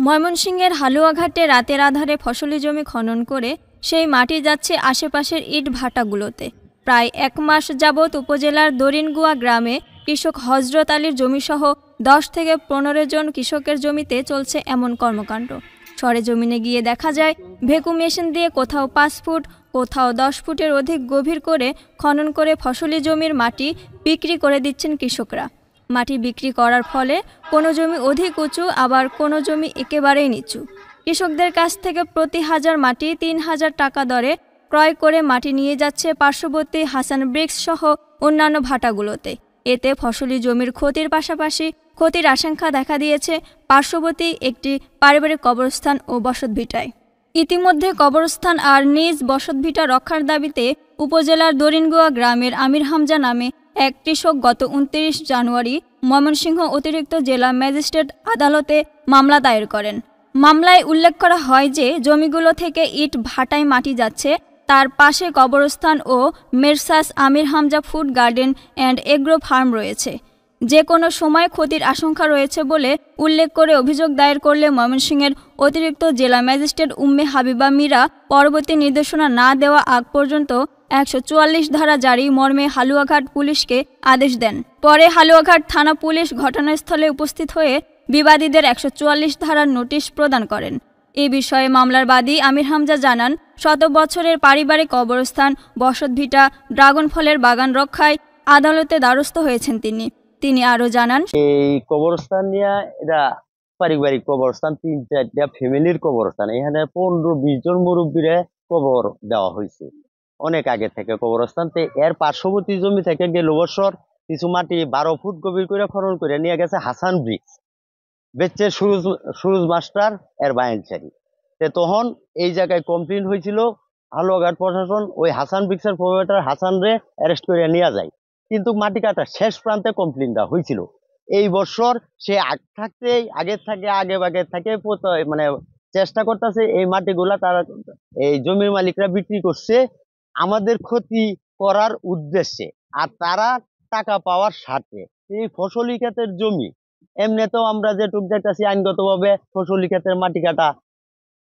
ময়মনসিংহের হালুয়াঘাটে রাতের আধারে ফসলি জমি খনন করে সেই মাটি যাচ্ছে আশেপাশের ইট ভাটাগুলোতে। প্রায় ১ মাস যাবৎ উপজেলার দরিনগুয়া গ্রামে কৃষক হজরত আলীর জমিসহ ১০ থেকে ১৫ জন কৃষকের জমিতে চলছে এমন কর্মকাণ্ড। সরেজমিনে গিয়ে দেখা যায় ভেকু মেশিন দিয়ে কোথাও ৫ ফুট, কোথাও ১০ ফুটের অধিক গভীর করে খনন করে ফসলি জমির মাটি বিক্রি করে দিচ্ছেন কৃষকরা। মাটি বিক্রি করার ফলে কোনো জমি অধিক উঁচু, আবার কোনো জমি একেবারেই নিচু। কৃষকদের কাছ থেকে প্রতি হাজার মাটি ৩,০০০ টাকা দরে ক্রয় করে মাটি নিয়ে যাচ্ছে পার্শ্ববর্তী হাসান ব্রিক্স সহ অন্যান্য ভাটাগুলোতে। এতে ফসলি জমির ক্ষতির পাশাপাশি ক্ষতির আশঙ্কা দেখা দিয়েছে পার্শ্ববর্তী একটি পারিবারিক কবরস্থান ও বসতভিটায়। ইতিমধ্যে কবরস্থান আর নিজ বসতভিটা রক্ষার দাবিতে উপজেলার দরিনগুয়া গ্রামের আমির হামজা নামে এক কৃষক গত ২৯ জানুয়ারি ময়মনসিংহ অতিরিক্ত জেলা ম্যাজিস্ট্রেট আদালতে মামলা দায়ের করেন। মামলায় উল্লেখ করা হয় যে জমিগুলো থেকে ইট ভাটায় মাটি যাচ্ছে, তার পাশে কবরস্থান ও মেরসাস Amir Hamza food garden and agro farm রয়েছে। যে কোনো সময় ক্ষতির আশঙ্কা রয়েছে বলে উল্লেখ করে অভিযোগ দায়ের করলে ময়মনসিংহের অতিরিক্ত জেলা ম্যাজিস্ট্রেট উম্মে হাবিবা মীরা পরবর্তী নির্দেশনা না দেওয়া আগ পর্যন্ত ১৪৪ ধারা জারি মর্মে হালুয়াঘাট পুলিশকে আদেশ দেন। পরে হালুয়াঘাট থানা পুলিশ ঘটনাস্থলে উপস্থিত হয়ে বিবাদীদের ১৪৪ ধারার নোটিশ প্রদান করেন। এ বিষয়ে মামলার বাদী আমির হামজা জানান, শত বছরের পারিবারিক কবরস্থান, বসতভিটা, ড্রাগন ফলের বাগান রক্ষায় আদালতে দ্বারস্থ হয়েছেন তিনি আরো জানান, এই কবরস্থান নিয়ে এটা পারিবারিক কবরস্থান, ৩-৪টা ফ্যামিলির কবরস্থান। এখানে ১৫-২০ জন মুরব্বীরে কবর দেওয়া হয়েছে অনেক আগে থেকে কবরস্থান। এর পার্শ্ববর্তী জমি থেকে গেল বছর কিছু মাটি ১২ ফুট গভীর করে খনন করে নিয়ে গেছে হাসান ব্রিক্স, বেচছে সুরুজ মাস্টার এর বায়ানচারি। তখন এই জায়গায় কমপ্লেন হয়েছিল, হালুয়াঘাট প্রশাসন ওই হাসান ব্রিক্সের প্রোভাইডার হাসান রে অ্যারেস্ট করে নিয়ে যায়, কিন্তু মাটি কাটার শেষ প্রান্তে কমপ্লেনটা হয়েছিল। এই বছর সে আগের থেকে মানে চেষ্টা করতেছে এই মাটিগুলা তারা এই জমির মালিকরা বিক্রি করছে আমাদের ক্ষতি করার উদ্দেশ্যে, আর তারা টাকা পাওয়ার স্বার্থে। এই ফসলি ক্ষেতের জমি এমনিতেও আমরা যেটুক দেখতেছি আইনগতভাবে ফসলি ক্ষেতের মাটি কাটা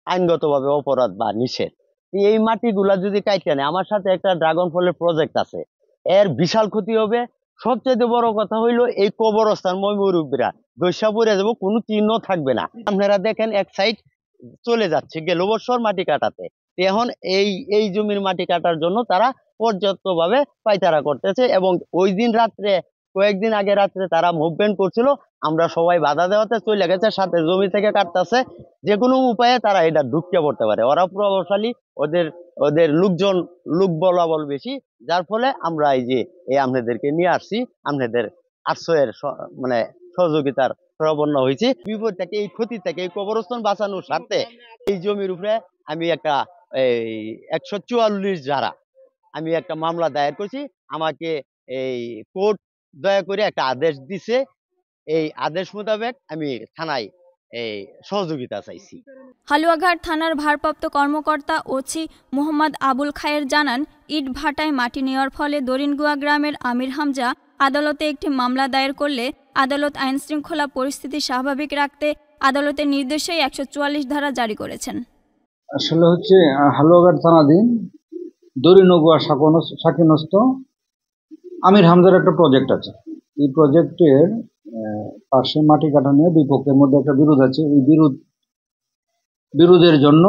আইনগতভাবে অপরাধ বা নিষেধ। এই মাটিগুলা যদি কাইটে নেয়, আমার সাথে একটা ড্রাগন ফলের প্রজেক্ট আছে, এর বিশাল ক্ষতি হবে। সবচেয়ে বড় কথা হইলো এই কবরস্থান মুরব্বীরা দৈশা পড়ে যাবো, কোনো চিহ্ন থাকবে না। আপনারা দেখেন এক সাইড চলে যাচ্ছে গেল বছর মাটি কাটাতে, এখন এই জমির মাটি কাটার জন্য তারা পর্যাপ্তভাবে পাইতারা করতেছে। এবং ওই দিন রাত্রে, কয়েকদিন আগে রাত্রে তারা মুভমেন্ট করছিল, আমরা সবাই বাধা দেওয়াতে চলে গেছে, সাথে জমি থেকে কাটতেছে। যে কোনো উপায়ে তারা এটা ঢুকিয়ে পড়তে পারে, ওরা প্রভাবশালী, ওদের লোক বলাবল বেশি, যার ফলে আমরা এই আপনাদেরকে নিয়ে আসছি, আপনাদের আশ্রয়ের মানে সহযোগিতার প্রবন্ন হয়েছি। বিপদ থেকে, এই ক্ষতি থেকে, এই কবরস্থান বাঁচানোর স্বার্থে এই জমির উপরে আমি একটা ১৪৪ ধারা আমি একটা মামলা দায়ের করছি। আমাকে এই কোর্ট দয়া করে একটা আদেশ দিছে, এই আদেশ মোতাবেক আমি থানায় সহযোগিতা চাইছি। হালুয়াঘাট থানার ভারপ্রাপ্ত কর্মকর্তা ওসি মোহাম্মদ আবুল খায়ের জানান, ইট ভাটায় মাটি নেওয়ার ফলে দরিনগুয়া গ্রামের আমির হামজা আদালতে একটি মামলা দায়ের করলে আদালত আইনশৃঙ্খলা পরিস্থিতি স্বাভাবিক রাখতে আদালতের নির্দেশেই ১৪৪ ধারা জারি করেছেন। আসলে হচ্ছে হালুয়াঘাট থানাধীন দরিনগুয়া শাকিনস্থ আমির হামজার একটা প্রজেক্ট আছে। এই প্রজেক্টের পাশে মাটি কাটা নিয়ে দুই পক্ষের মধ্যে একটা বিরোধ আছে। এই বিরোধের জন্য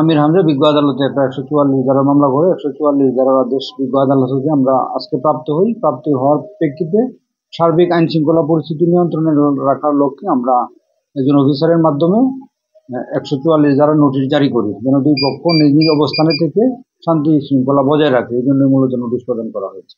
আমির হামজা বিজ্ঞ আদালতে একটা ১৪৪ ধারা মামলা করে ১৪৪ ধারার আদেশ বিজ্ঞ আদালত থেকে আমরা আজকে প্রাপ্ত হওয়ার প্রেক্ষিতে সার্বিক আইন শৃঙ্খলা পরিস্থিতি নিয়ন্ত্রণে রাখার লক্ষ্যে আমরা একজন অফিসারের মাধ্যমে ১৪৪ ধারা নোটিশ জারি করি, যেন দুই পক্ষ নিজ নিজ অবস্থানে থেকে শান্তি শৃঙ্খলা বজায় রাখে। এই জন্য মূলত নোটিশ প্রদান করা হয়েছে।